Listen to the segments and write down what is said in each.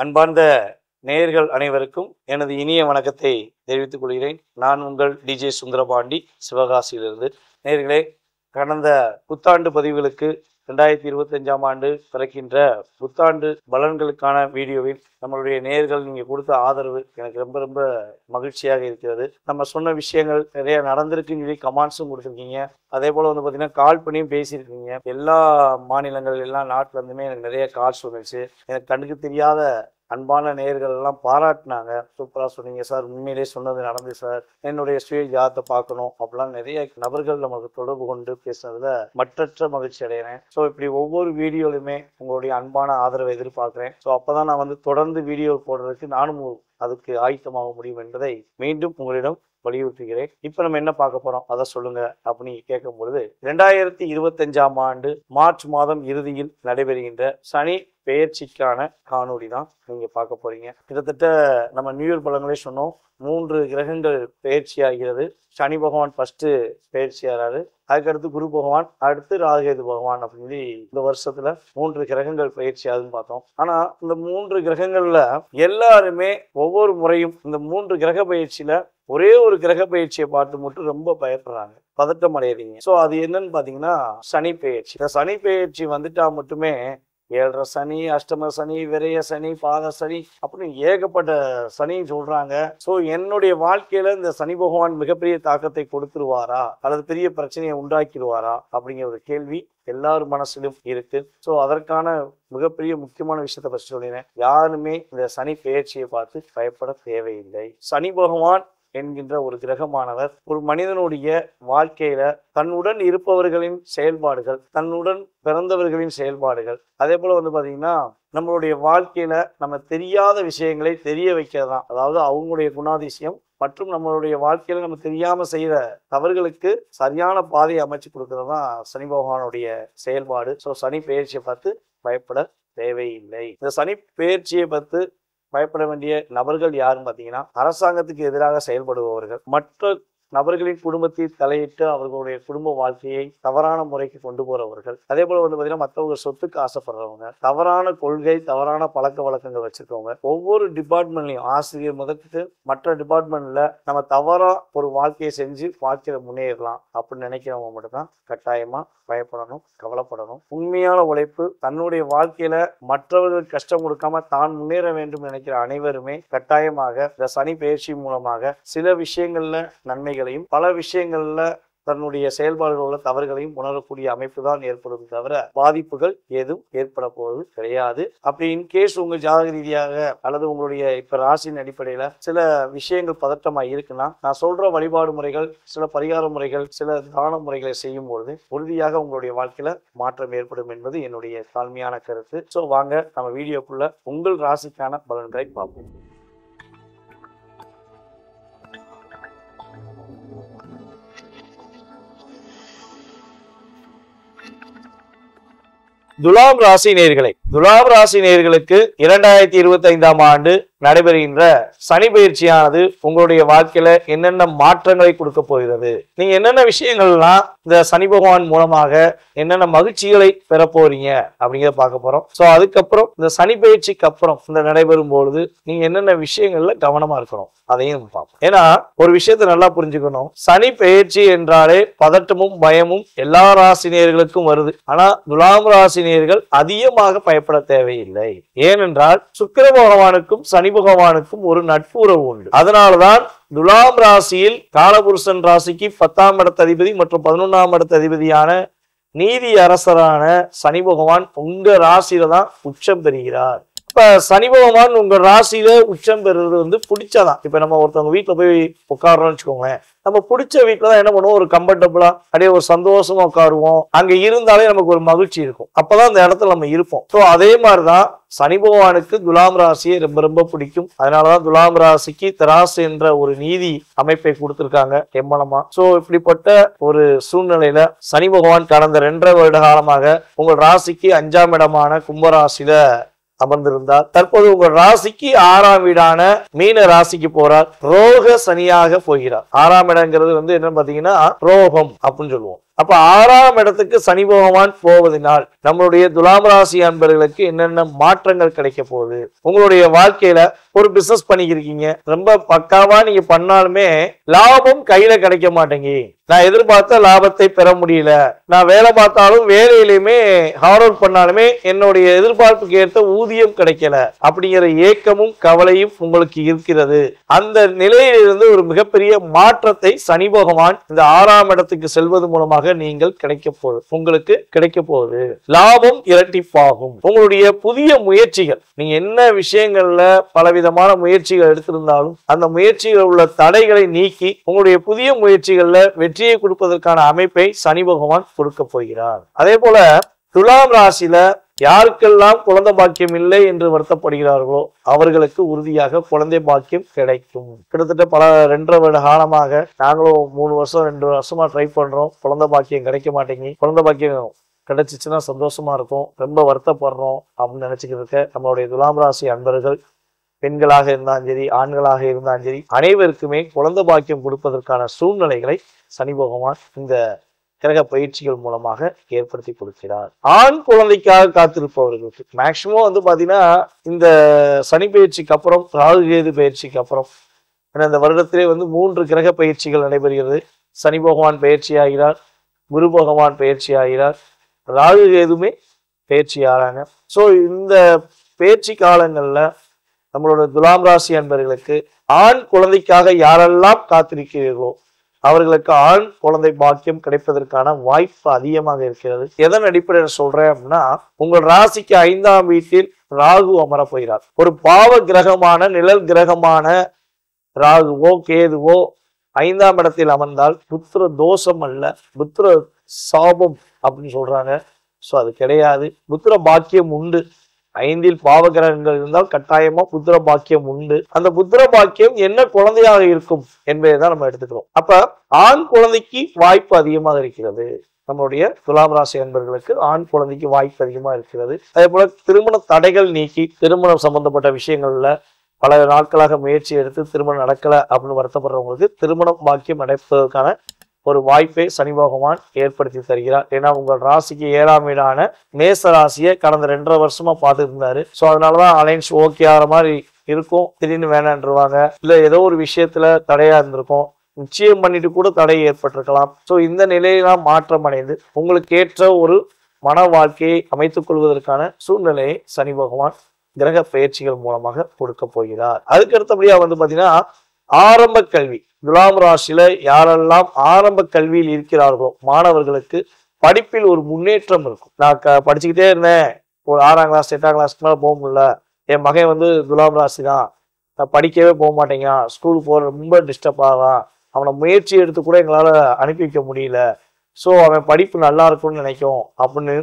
அன்பார்ந்த நேயர்கள் அனைவருக்கும் எனது இனிய வணக்கத்தை தெரிவித்துக் கொள்கிறேன். நான் உங்கள் டிஜே சுந்தரபாண்டி, சிவகாசியிலிருந்து. நேயர்களே, கடந்த புத்தாண்டு பதிவுகளுக்கு 2025ஆம் ஆண்டு பிறக்கின்ற புத்தாண்டு பலன்களுக்கான வீடியோவில் நம்மளுடைய நேயர்கள் நீங்கள் கொடுத்த ஆதரவு எனக்கு ரொம்ப ரொம்ப மகிழ்ச்சியாக இருக்கிறது. நம்ம சொன்ன விஷயங்கள் நிறைய நடந்திருக்குன்னு சொல்லி கமெண்ட்ஸும் கொடுத்துருக்கீங்க. அதே போல் பார்த்தீங்கன்னா கால் பண்ணியும் பேசியிருக்கீங்க. எல்லா மாநிலங்கள் எல்லா நாட்டிலேருந்துமே எனக்கு நிறைய கால்ஸ் வந்துச்சு. எனக்கு கண்ணுக்கு தெரியாத அன்பான நேயர்கள் எல்லாம் பாராட்டினாங்க. சூப்பராக சொன்னீங்க சார், உண்மையிலே சொன்னது நடந்து சார், என்னுடைய சுய ஜாதத்தை பார்க்கணும் அப்படிலாம் நிறைய நபர்கள் நமக்கு தொடர்பு கொண்டு பேசுனதுல மற்றற்ற மகிழ்ச்சி அடைகிறேன். ஸோ இப்படி ஒவ்வொரு வீடியோலையுமே உங்களுடைய அன்பான ஆதரவை எதிர்பார்க்குறேன். ஸோ அப்போதான் நான் தொடர்ந்து வீடியோ போடுறதுக்கு நானும் அதுக்கு ஆயத்தமாக முடியும் என்பதை மீண்டும் உங்களிடம் வலியுறுத்துகிறேன். இப்போ நம்ம என்ன பார்க்க போறோம் அதை சொல்லுங்க அப்படின்னு கேட்கும் பொழுது, 2025ஆம் ஆண்டு மார்ச் மாதம் இறுதியில் நடைபெறுகின்ற சனி பெயர்ச்சிக்கான காணொளி தான் நீங்க பார்க்க போறீங்க. கிட்டத்தட்ட நம்ம நியூ இயர் பலங்களே சொன்னோம், 3 கிரகங்கள் பெயர்ச்சி ஆகிறது. சனி பகவான் ஃபர்ஸ்ட் பெயர்ச்சி ஆகிறாரு, அதுக்கடுத்து குரு பகவான், அடுத்து ராகுகேது பகவான் அப்படின்னு சொல்லி இந்த வருஷத்துல 3 கிரகங்கள் பயிற்சி ஆகுதுன்னு பார்த்தோம். ஆனா இந்த 3 கிரகங்கள்ல எல்லாருமே ஒவ்வொரு முறையும் இந்த 3 கிரக பயிற்சியில ஒரே ஒரு கிரக பயிற்சியை பார்த்து மட்டும் ரொம்ப பயப்படுறாங்க, பதட்டம் அடையிறீங்க. ஸோ அது என்னன்னு பார்த்தீங்கன்னா சனி பெயர்ச்சி. இந்த சனி பெயர்ச்சி வந்துட்டா மட்டுமே 7.5 சனி, அஷ்டம சனி, விரய சனி, பாத சனி அப்படின்னு ஏகப்பட்ட சனி சொல்றாங்க. ஸோ என்னுடைய வாழ்க்கையில இந்த சனி பகவான் மிகப்பெரிய தாக்கத்தை கொடுத்துருவாரா அல்லது பெரிய பிரச்சனையை உண்டாக்கிடுவாரா அப்படிங்கிற ஒரு கேள்வி எல்லார் மனசிலும் இருக்கு. ஸோ அதற்கான மிகப்பெரிய முக்கியமான விஷயத்தை பற்றி சொல்லிடுறேன். யாருமே இந்த சனி பெயர்ச்சியை பார்த்து பயப்பட தேவையில்லை. சனி பகவான் என்கின்ற ஒரு கிரகமானவர் ஒரு மனிதனுடைய வாழ்க்கையில தன்னுடன் இருப்பவர்களின் செயல்பாடுகள், தன்னுடன் பிறந்தவர்களின் செயல்பாடுகள், அதே போல பாத்தீங்கன்னா நம்மளுடைய வாழ்க்கையில நம்ம தெரியாத விஷயங்களை தெரிய வைக்கிறதான். அதாவது அவங்களுடைய குணாதிசயம் மற்றும் நம்மளுடைய வாழ்க்கையில நம்ம தெரியாம செய்யற தவறுகளுக்கு சரியான பாதையை அமைச்சு கொடுக்கறது தான் சனி பகவானுடைய செயல்பாடு. ஸோ சனி பெயர்ச்சியை பார்த்து பயப்பட தேவையில்லை. இந்த சனி பெயர்ச்சியை பார்த்து பயப்பட வேண்டிய நபர்கள் யாருன்னு பார்த்தீங்கன்னா, அரசாங்கத்துக்கு எதிராக செயல்படுபவர்கள், மற்ற நபர்களின் குடும்பத்தில் தலையிட்டு அவர்களுடைய குடும்ப வாழ்க்கையை தவறான முறைக்கு கொண்டு போறவர்கள், அதே போல பார்த்தீங்கன்னா மற்றவங்க சொத்துக்கு ஆசைப்படுறவங்க, தவறான கொள்கை, தவறான பழக்க வழக்கங்கள் வச்சிருக்கவங்க, ஒவ்வொரு டிபார்ட்மெண்ட்லையும் ஆசிரியர் முதற்கு மற்ற டிபார்ட்மெண்ட்ல நம்ம தவறா ஒரு வாழ்க்கையை செஞ்சு வாழ்க்கையில முன்னேறலாம் அப்படின்னு நினைக்கிறவங்க மட்டும்தான் கட்டாயமா பயப்படணும், கவலைப்படணும். உண்மையான உழைப்பு, தன்னுடைய வாழ்க்கையில மற்றவர்கள் கஷ்டம் கொடுக்காம தான் முன்னேற வேண்டும் நினைக்கிற அனைவருமே கட்டாயமாக இந்த சனி பெயர்ச்சி மூலமாக சில விஷயங்கள்ல நன்மைகளையும் பல விஷயங்கள்ல தன்னுடைய செயல்பாடுகளோட தவறுகளையும் உணரக்கூடிய அமைப்பு தான் ஏற்படும் தவிர பாதிப்புகள் ஏதும் ஏற்பட போவது கிடையாது. அப்படி இன்கேஸ் உங்க ஜாதக ரீதியாக அல்லது உங்களுடைய இப்ப ராசியின் அடிப்படையில சில விஷயங்கள் பதட்டமா இருக்குன்னா, நான் சொல்ற வழிபாடு முறைகள், சில பரிகார முறைகள், சில தான முறைகளை செய்யும் பொழுது உறுதியாக உங்களுடைய வாழ்க்கையில மாற்றம் ஏற்படும் என்பது என்னுடைய தாழ்மையான கருத்து. ஸோ வாங்க நம்ம வீடியோக்குள்ள உங்கள் ராசிக்கான பலன்களை பார்ப்போம். துலாம் ராசி நேயர்களே, துலாம் ராசி நேயர்களுக்கு 2025ஆம் ஆண்டு நடைபெறுகின்ற சனி பயிற்சியானது உங்களுடைய வாழ்க்கையில என்னென்ன மாற்றங்களை கொடுக்க போகிறது, நீங்க என்னென்ன விஷயங்கள்லாம் இந்த சனி பகவான் மூலமாக என்னென்ன மகிழ்ச்சிகளை பெற போறீங்க அப்படிங்கிறத பார்க்க போறோம். ஸோ அதுக்கப்புறம் இந்த சனி பயிற்சிக்கு அப்புறம் இந்த நடைபெறும் பொழுது நீங்க என்னென்ன விஷயங்கள்ல கவனமா இருக்கணும் அதையும் பார்ப்போம். ஏன்னா ஒரு விஷயத்தை நல்லா புரிஞ்சுக்கணும், சனி பெயர்ச்சி என்றாலே பதட்டமும் பயமும் எல்லா ராசினியர்களுக்கும் வருது. ஆனா துலாம் ராசினியர்கள் அதிகமாக பயப்பட தேவையில்லை. ஏனென்றால் சுக்கிர பகவானுக்கும் சனி பகவானுக்கும் ஒரு நட்பு உறவு உண்டு. அதனால்தான் துலாம் ராசியில் காலபுருஷன் ராசிக்கு 10ஆம் இடத்த அதிபதி மற்றும் 11ஆம் இடத்த அதிபதியான நீதி அரசரான சனி பகவான் உங்க ராசியில தான் உச்சம் பெறுகிறார். இப்ப சனி பகவான் உங்க ராசியில உச்சம் பெறுறது பிடிச்சாதான். இப்ப நம்ம ஒருத்தவங்க வீட்டுல போய் உட்காரோம்னு வச்சுக்கோங்களேன், நம்ம பிடிச்ச வீட்டுல தான் என்ன பண்ணுவோம், ஒரு கம்ஃபர்டபுளா அப்படியே ஒரு சந்தோஷமா உட்காருவோம். அங்க இருந்தாலே நமக்கு ஒரு மகிழ்ச்சி இருக்கும், அப்பதான் அந்த இடத்துல நம்ம இருப்போம். ஸோ அதே மாதிரிதான் சனி பகவானுக்கு துலாம் ராசியை ரொம்ப ரொம்ப பிடிக்கும். அதனாலதான் துலாம் ராசிக்கு தராசு என்ற ஒரு நீதி அமைப்பை கொடுத்திருக்காங்க எம்மனமா. ஸோ இப்படிப்பட்ட ஒரு சூழ்நிலையில சனி பகவான் கடந்த 2.5 வருட காலமாக உங்கள் ராசிக்கு 5ஆம் இடமான கும்பராசியில அமர்ந்திருந்தார். தற்போது உங்கள் ராசிக்கு 6ஆம் வீடான மீன ராசிக்கு போறார். ரோக சனியாக போகிறார். 6ஆம் இடங்கிறது என்னன்னு பாத்தீங்கன்னா ரோகம் அப்படின்னு சொல்லுவோம். அப்ப 6ஆம் இடத்துக்கு சனி பகவான் போவதனால் நம்மளுடைய துலாம் ராசி அன்பர்களுக்கு என்னென்ன மாற்றங்கள் கிடைக்க போகுது? உங்களுடைய வாழ்க்கையில ஒரு பிசினஸ் பண்ணிக்கிருக்கீங்க, ரொம்ப பக்காவா நீங்க பண்ணாலுமே லாபம் கையில கிடைக்க மாட்டேங்கி, நான் எதிர்பார்த்த லாபத்தை பெற முடியல, நான் வேலை பார்த்தாலும் வேலையிலுமே ஹார்ட் ஒர்க் பண்ணாலுமே என்னுடைய எதிர்பார்ப்புக்கு ஏற்ற ஊதியம் கிடைக்கல அப்படிங்கிற ஏக்கமும் கவலையும் உங்களுக்கு இருக்கிறது. அந்த நிலையிலிருந்து ஒரு மிகப்பெரிய மாற்றத்தை சனி பகவான் இந்த 6ஆம் இடத்துக்கு செல்வது மூலமாக நீங்கள் உங்களுக்கு கிடைக்க போகுது. லாபம் இரட்டிப்பாகும். உங்களுடைய புதிய முயற்சிகள், நீங்க என்ன விஷயங்கள்ல பலவிதமான முயற்சிகள் எடுத்திருந்தாலும் அந்த முயற்சிகள் உள்ள தடைகளை நீக்கி உங்களுடைய புதிய முயற்சிகள்ல வெற்றியை கொடுப்பதற்கான அமைப்பை சனி பகவான் கொடுக்க போகிறார். அதே போல துலாம் ராசியில யாருக்கெல்லாம் குழந்தை பாக்கியம் இல்லை என்று வருத்தப்படுகிறார்களோ அவர்களுக்கு உறுதியாக குழந்தை பாக்கியம் கிடைக்கும். கிட்டத்தட்ட 2.5 வருட காலமாக நாங்களும் 3 வருஷம் 2 வருஷமா ட்ரை பண்றோம், குழந்தை பாக்கியம் கிடைக்க மாட்டேங்குது. குழந்தை பாக்கியம் கிடைச்சிச்சுன்னா சந்தோஷமா இருக்கும், ரொம்ப வருத்தப்படுறோம் அப்படின்னு நினைச்சுக்கிட்டு இருக்க நம்மளுடைய துலாம் ராசி அன்பர்கள், பெண்களாக இருந்தாலும் சரி ஆண்களாக இருந்தாலும் சரி, அனைவருக்குமே குழந்தை பாக்கியம் கொடுப்பதற்கான சூழ்நிலைகளை சனி பகவான் இந்த கிரக பயிற்சிகள் மூலமாக ஏற்படுத்தி கொடுக்கிறார். ஆண் குழந்தைக்காக காத்திருப்பவர்களுக்கு மேக்சிமம் பாத்தீங்கன்னா இந்த சனி பயிற்சிக்கு அப்புறம் ராகு கேது பயிற்சிக்கு அப்புறம் இந்த வருடத்திலே 3 கிரக பயிற்சிகள் நடைபெறுகிறது. சனி பகவான் பயிற்சி ஆகிறார், குரு பகவான் பயிற்சி ஆகிறார், ராகு கேதுமே பயிற்சி ஆகிறாங்க. ஸோ இந்த பயிற்சி காலங்கள்ல நம்மளோட துலாம் ராசி அன்பர்களுக்கு ஆண் குழந்தைக்காக யாரெல்லாம் காத்திருக்கிறீர்களோ அவர்களுக்கு ஆண் குழந்தை பாக்கியம் கிடைப்பதற்கான வாய்ப்பு அதிகமாக இருக்கிறது. எதன் அடிப்படையில் சொல்றேன் அப்படின்னா, உங்கள் ராசிக்கு 5ஆம் வீட்டில் ராகு அமர போகிறார். ஒரு பாவ கிரகமான நிழல் கிரகமான ராகுவோ கேதுவோ 5ஆம் இடத்தில் அமர்ந்தால் புத்திர தோஷம் அல்ல, புத்திர சாபம் அப்படின்னு சொல்றாங்க. ஸோ அது கிடையாது. புத்திர பாக்கியம் உண்டு. 5இல் பாவ கிரகங்கள் இருந்தால் கட்டாயமா புத்திர பாக்கியம் உண்டு. அந்த புத்திர பாக்கியம் என்ன குழந்தையாக இருக்கும் என்பதை தான் நம்ம எடுத்துக்கிறோம். அப்ப ஆண் குழந்தைக்கு வாய்ப்பு அதிகமாக இருக்கிறது. நம்மளுடைய துலாம் ராசி அன்பர்களுக்கு ஆண் குழந்தைக்கு வாய்ப்பு அதிகமாக இருக்கிறது. அதே போல திருமண தடைகள் நீக்கி திருமணம் சம்பந்தப்பட்ட விஷயங்கள்ல பல நாட்களாக முயற்சி எடுத்து திருமணம் நடக்கல அப்படின்னு வருத்தப்படுறவங்களுக்கு திருமணம் பாக்கியம் நடப்பதற்கான ஒரு வாய்ப்பை சனி பகவான் ஏற்படுத்தி தருகிறார். ஏன்னா உங்கள் ராசிக்கு 7ஆம் வீடான மேச ராசியை கடந்த 2.5 வருஷமா பார்த்துட்டு இருந்தாரு. ஸோ அதனாலதான் அலைன்ஸ் ஓகே ஆகிற மாதிரி இருக்கும், திடீர்னு வேணான்றுவாங்க, இல்ல ஏதோ ஒரு விஷயத்துல தடையா இருந்திருக்கும், நிச்சயம் பண்ணிட்டு கூட தடை ஏற்பட்டிருக்கலாம். ஸோ இந்த நிலையெல்லாம் மாற்றம் அடைந்து உங்களுக்கு ஏற்ற ஒரு மன வாழ்க்கையை அமைத்துக் கொள்வதற்கான சூழ்நிலையை சனி பகவான் கிரக பயிற்சிகள் மூலமாக கொடுக்க போகிறார். அதுக்கு அடுத்தபடியா பாத்தீங்கன்னா ஆரம்ப கல்வி, துலாம் ராசியில யாரெல்லாம் ஆரம்ப கல்வியில் இருக்கிறார்களோ மாணவர்களுக்கு படிப்பில் ஒரு முன்னேற்றம் இருக்கும். நான் படிச்சுக்கிட்டே இருந்தேன், ஒரு 6ஆம் கிளாஸ் 8ஆம் கிளாஸ்க்கு மேல போக முடியல, என் மகன் துலாம் ராசி தான், நான் படிக்கவே போக மாட்டேங்கான், ஸ்கூலுக்கு போற ரொம்ப டிஸ்டர்ப் ஆகான், அவனை முயற்சி எடுத்து கூட எங்களால அனுப்பி வைக்க முடியல, ஸோ அவன் படிப்பு நல்லா இருக்கும்னு நினைக்கும் அப்படின்னு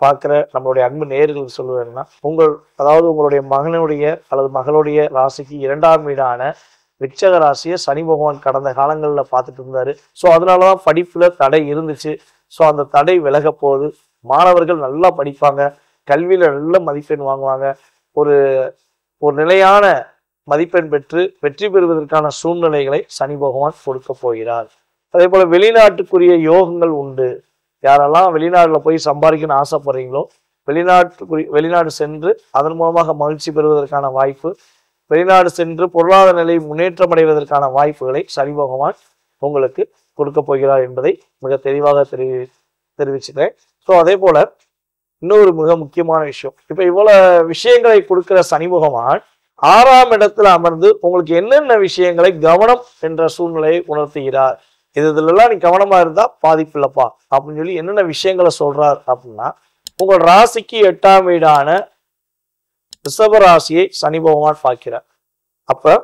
பார்க்குற நம்மளுடைய அன்பு நேயர்களுக்கு சொல்லுவேன்னா, உங்களுடைய மகனுடைய அல்லது மகளுடைய ராசிக்கு 2ஆம் வீடான விருச்சிக ராசியை சனி பகவான் கடந்த காலங்களில் பார்த்துட்டு இருந்தாரு. ஸோ அதனாலதான் படிப்புல தடை இருந்துச்சு. ஸோ அந்த தடை விலக போகுது. மாணவர்கள் நல்லா படிப்பாங்க, கல்வியில நல்ல மதிப்பெண் வாங்குவாங்க, ஒரு நிலையான மதிப்பெண் பெற்று வெற்றி பெறுவதற்கான சூழ்நிலைகளை சனி பகவான் கொடுக்க போகிறார். அதே போல வெளிநாட்டுக்குரிய யோகங்கள் உண்டு. யாரெல்லாம் வெளிநாட்டுல போய் சம்பாதிக்கணும்னு ஆசைப்படுறீங்களோ வெளிநாடு சென்று அதன் மூலமாக மகிழ்ச்சி பெறுவதற்கான வாய்ப்பு, வெளிநாடு சென்று பொருளாதார நிலை முன்னேற்றம் அடைவதற்கான வாய்ப்புகளை சனி பகவான் உங்களுக்கு கொடுக்க போகிறார் என்பதை மிக தெளிவாக தெரிவிச்சுக்கிறேன். ஸோ அதே போல இன்னொரு மிக முக்கியமான விஷயம், இப்ப இவ்வளவு விஷயங்களை கொடுக்கிற சனி பகவான் 6ஆம் இடத்துல அமர்ந்து உங்களுக்கு என்னென்ன விஷயங்களை கவனம் என்ற சூழ்நிலையை உணர்த்துகிறார். இதுலலாம் நீ கவனமா இருந்தா பாதிப்பு இல்லப்பா அப்படின்னு சொல்லி என்னென்ன விஷயங்களை சொல்றார் அப்படின்னா, உங்கள் ராசிக்கு 8ஆம் வீடான ரிஷப ராசியை சனி பகவான் பார்க்கிறார். அப்ப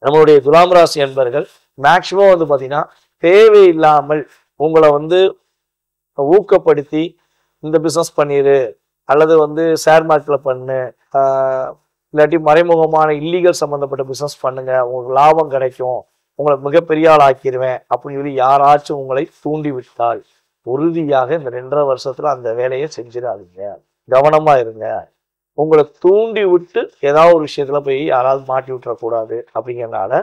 நம்மளுடைய துலாம் ராசி அன்பர்கள் மேக்சிமம் பாத்தீங்கன்னா தேவையில்லாமல் உங்களை ஊக்கப்படுத்தி இந்த பிசினஸ் பண்ணிரு அல்லது ஷேர் மார்க்கெட்ல பண்ணு, இல்லாட்டி மறைமுகமான இல்லீகல் சம்பந்தப்பட்ட பிசினஸ் பண்ணுங்க, உங்களுக்கு லாபம் கிடைக்கும், உங்களை மிகப்பெரிய ஆள் ஆக்கிடுவேன் அப்படின்னு சொல்லி யாராச்சும் உங்களை தூண்டி விட்டால் உறுதியாக இந்த 2.5 வருஷத்துல அந்த வேலையை செஞ்சிடாதீங்க, கவனமா இருங்க. உங்களை தூண்டி விட்டு ஏதாவது ஒரு விஷயத்துல போய் யாராவது மாட்டி விட்டுறக்கூடாது. அப்படிங்கிறதுனால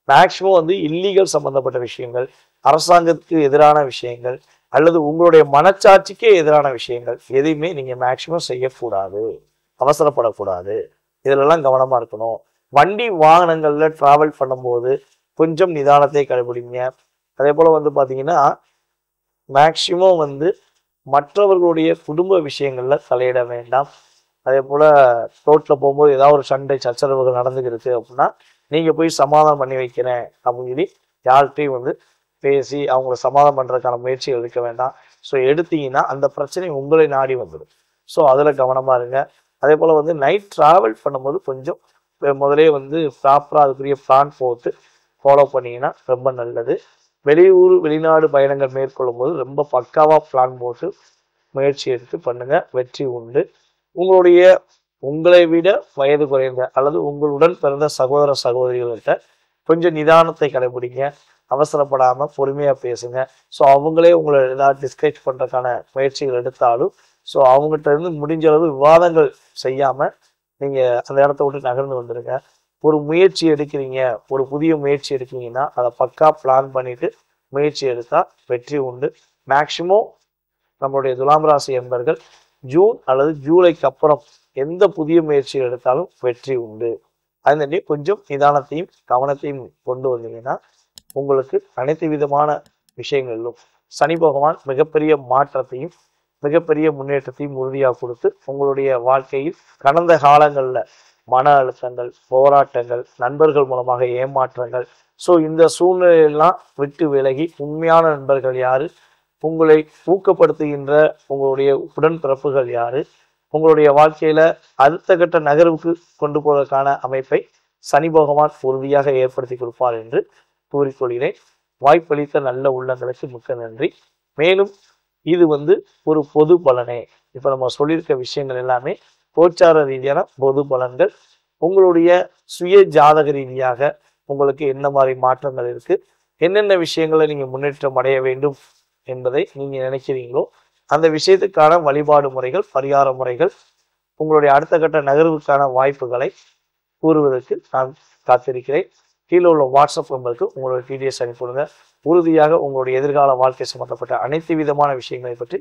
மேக்சிமம் இல்லீகல் சம்பந்தப்பட்ட விஷயங்கள், அரசாங்கத்துக்கு எதிரான விஷயங்கள், அல்லது உங்களுடைய மனச்சாட்சிக்கே எதிரான விஷயங்கள் எதையுமே நீங்க மேக்சிமம் செய்யக்கூடாது, அவசரப்படக்கூடாது. இதிலெல்லாம் கவனமா இருக்கணும். வண்டி வாகனங்கள்ல டிராவல் பண்ணும்போது கொஞ்சம் நிதானத்தை கடைபிடிங்க. அதே போல வந்து பாத்தீங்கன்னா மேக்சிமம் வந்து மற்றவர்களுடைய குடும்ப விஷயங்கள்ல தலையிட வேண்டாம். அதே போல ரோட்ல போகும்போது ஏதாவது ஒரு சண்டை சச்சரவுகள் நடந்துக்கிருக்கு அப்படின்னா நீங்க போய் சமாதானம் பண்ணி வைக்கிறேன் அப்படின்னு சொல்லி யார்கிட்டையும் வந்து பேசி அவங்கள சமாதானம் பண்றதுக்கான முயற்சிகள் எடுக்க வேண்டாம். ஸோ எடுத்தீங்கன்னா அந்த பிரச்சனை உங்களை நாடி வந்துடும். ஸோ அதுல கவனமா இருங்க. அதே போல வந்து நைட் டிராவல் பண்ணும்போது கொஞ்சம் முதலே வந்து ப்ராப்பரா அதுக்குரிய பிளான் போட்டு ஃபாலோ பண்ணீங்கன்னா ரொம்ப நல்லது. வெளியூர் வெளிநாடு பயணங்கள் மேற்கொள்ளும் போது ரொம்ப பக்காவா பிளான் போட்டு முயற்சி எடுத்து பண்ணுங்க, வெற்றி உண்டு. உங்களை விட வயது குறைந்த அல்லது உங்களுடன் பிறந்த சகோதர சகோதரிகள்கிட்ட கொஞ்சம் நிதானத்தை கடைபிடிங்க. அவசரப்படாம பொறுமையா பேசுங்க. ஸோ அவங்களே உங்களை ஏதாவது டிஸ்கரேஜ் பண்றதுக்கான முயற்சிகள் எடுத்தாலும் ஸோ அவங்ககிட்ட இருந்து முடிஞ்ச அளவு விவாதங்கள் செய்யாம நீங்க அந்த இடத்த விட்டு நகர்ந்து வந்துடுங்க. ஒரு முயற்சி எடுக்கிறீங்க, ஒரு புதிய முயற்சி எடுக்கிறீங்கன்னா அதை பக்கா பிளான் பண்ணிட்டு முயற்சி எடுத்தா வெற்றி உண்டு. மேக்சிமம் நம்மளுடைய துலாம் ராசி என்பர்கள் ஜூன் அல்லது ஜூலைக்கு அப்புறம் எந்த புதிய முயற்சி எடுத்தாலும் வெற்றி உண்டு. அதனால கொஞ்சம் நிதானத்தையும் கவனத்தையும் கொண்டு வந்தீங்கன்னா உங்களுக்கு அனைத்து விதமான விஷயங்களிலும் சனி பகவான் மிகப்பெரிய மாற்றத்தையும் மிகப்பெரிய முன்னேற்றத்தையும் உறுதியாக கொடுத்து உங்களுடைய வாழ்க்கையில் கடந்த காலங்களில் மன அழுத்தங்கள், போராட்டங்கள், நண்பர்கள் மூலமாக ஏமாற்றங்கள், ஸோ இந்த சூழ்நிலையெல்லாம் விட்டு விலகி உண்மையான நண்பர்கள் யாரு, உங்களை ஊக்கப்படுத்துகின்ற உங்களுடைய உடன்பிறப்புகள் யாரு, உங்களுடைய வாழ்க்கையில அடுத்த கட்ட நகர்வுக்கு கொண்டு போவதற்கான அமைப்பை சனி பகவான் உறுதியாக ஏற்படுத்தி கொடுப்பார் என்று கூறிக்கொள்கிறேன். வாய்ப்பளித்த நல்ல உள்ளங்களுக்கு மிக்க நன்றி. மேலும் இது வந்து ஒரு பொது பலனே. இப்ப நம்ம சொல்லியிருக்க விஷயங்கள் எல்லாமே கோச்சார ரீதியான பொது பலன்கள். உங்களுடைய சுய ஜாதக ரீதியாக உங்களுக்கு என்ன மாதிரி மாற்றங்கள் இருக்கு, என்னென்ன விஷயங்களை நீங்க முன்னேற்றம் அடைய வேண்டும் என்பதை நீங்க நினைக்கிறீங்களோ அந்த விஷயத்துக்கான வழிபாடு முறைகள், பரிகார முறைகள், உங்களுடைய அடுத்த கட்ட நகர்வுக்கான வாய்ப்புகளை கூறுவதற்கு நான் காத்திருக்கிறேன். கீழே உள்ள வாட்ஸ்அப் நம்பருக்கு உங்களுடைய டிடிஎஸ் அனுப்பிவிடுங்க. உறுதியாக உங்களுடைய எதிர்கால வாழ்க்கை சம்பந்தப்பட்ட அனைத்து விதமான விஷயங்களை பற்றி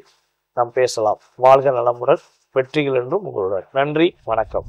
நாம் பேசலாம். வாழ்க நலமுடன், வெற்றிகள் என்றும் உங்களுடன். நன்றி, வணக்கம்.